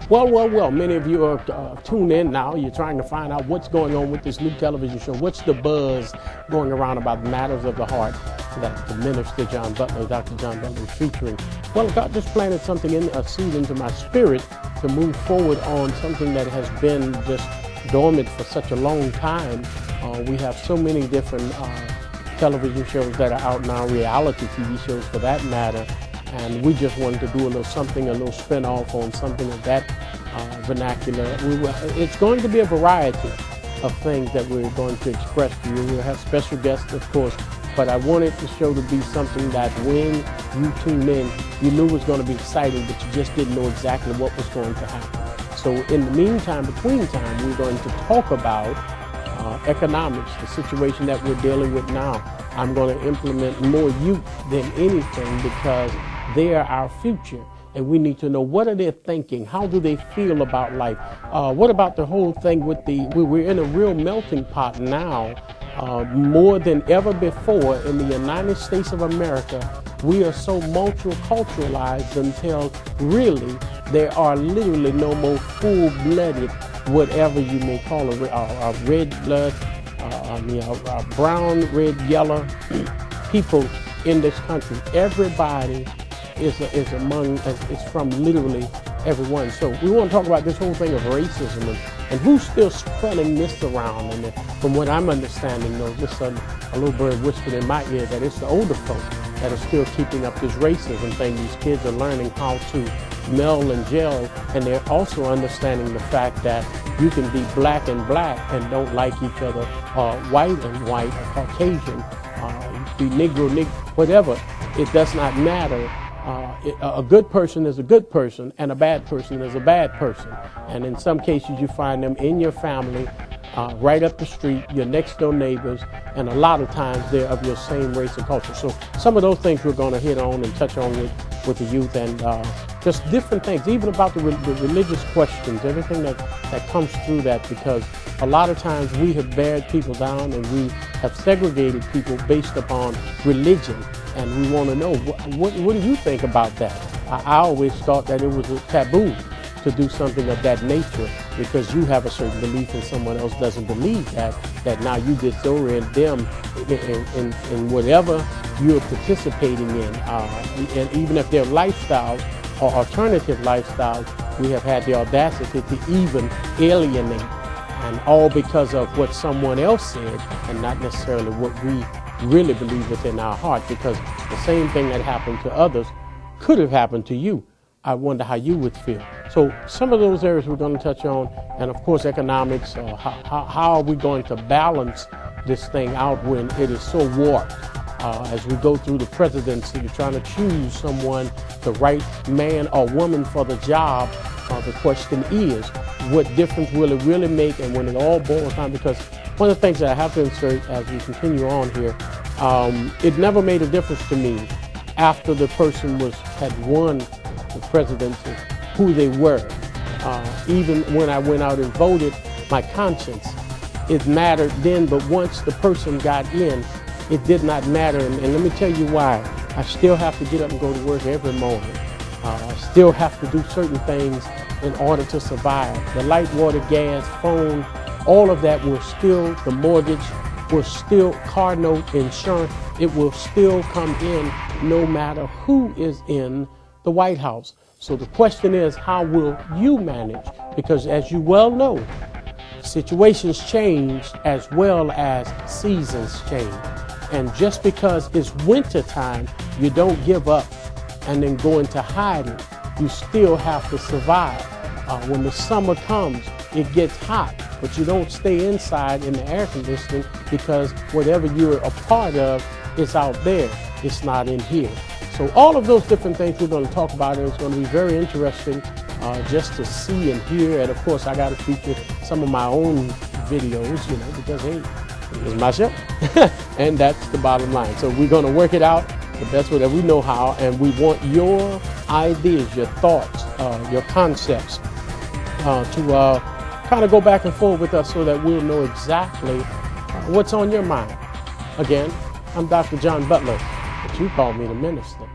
Well, many of you are tuned in now. You're trying to find out what's going on with this new television show. What's the buzz going around about matters of the heart that the minister John Butler, Dr. John Butler, is featuring? Well, God just planted something in a seed into my spirit to move forward on something that has been just dormant for such a long time. We have so many different television shows that are out now, reality TV shows for that matter. And we just wanted to do a little spin-off on something of that vernacular. It's going to be a variety of things that we're going to express to you. We'll have special guests, of course, but I wanted the show to be something that when you tuned in, you knew was going to be exciting, but you just didn't know exactly what was going to happen. So in the meantime, between time, we're going to talk about economics, the situation that we're dealing with now. I'm going to implement more youth than anything because they are our future, and we need to know what are they thinking, how do they feel about life, what about the whole thing with we're in a real melting pot now, more than ever before in the United States of America. We are so multiculturalized until really there are literally no more full-blooded, whatever you may call a red blood, brown, red, yellow people in this country. Everybody is from literally everyone. So we want to talk about this whole thing of racism and who's still spreading this around. And from what I'm understanding, just a little bird whispered in my ear that it's the older folk that are still keeping up this racism thing. These kids are learning how to meld and gel, and they're also understanding the fact that you can be black and don't like each other, white and white, or Caucasian, be Negro, whatever. It does not matter. A good person is a good person, and a bad person is a bad person. And in some cases, you find them in your family, right up the street, your next door neighbors, and a lot of times they're of your same race and culture. So some of those things we're going to hit on and touch on with the youth, and just different things, even about the religious questions, everything that comes through that, because a lot of times we have bared people down and we have segregated people based upon religion, and we want to know, what do you think about that? I always thought that it was a taboo to do something of that nature because you have a certain belief and someone else doesn't believe that now you disorient them in whatever you're participating in. And even if their lifestyles or alternative lifestyles, we have had the audacity to even alienate, and all because of what someone else said and not necessarily what we really believe within our heart, because the same thing that happened to others could have happened to you. I wonder how you would feel. So some of those areas we're going to touch on, and of course economics, how are we going to balance this thing out when it is so warped? As we go through the presidency, you're trying to choose someone, the right man or woman for the job. The question is, what difference will it really make? And when it all boils down, because one of the things that I have to insert as we continue on here, it never made a difference to me after the person had won the presidency, who they were. Even when I went out and voted, my conscience, it mattered then, but once the person got in, it did not matter. And let me tell you why. I still have to get up and go to work every morning. I still have to do certain things in order to survive. The light, water, gas, phone, all of that will still, the mortgage will still, car note, insurance, it will still come in no matter who is in the White House. So the question is, how will you manage? Because as you well know, situations change as well as seasons change. And just because it's winter time, you don't give up and then go into hiding. You still have to survive. When the summer comes, it gets hot, but you don't stay inside in the air conditioning because whatever you're a part of is out there. It's not in here. So all of those different things we're going to talk about, and it's going to be very interesting just to see and hear. And of course, I got to feature some of my own videos, because hey, it's my show. And that's the bottom line. So we're going to work it out the best way that we know how, and we want your ideas, your thoughts, your concepts to kind of go back and forth with us so that we'll know exactly what's on your mind. Again, I'm Dr. John Butler, but you call me the minister.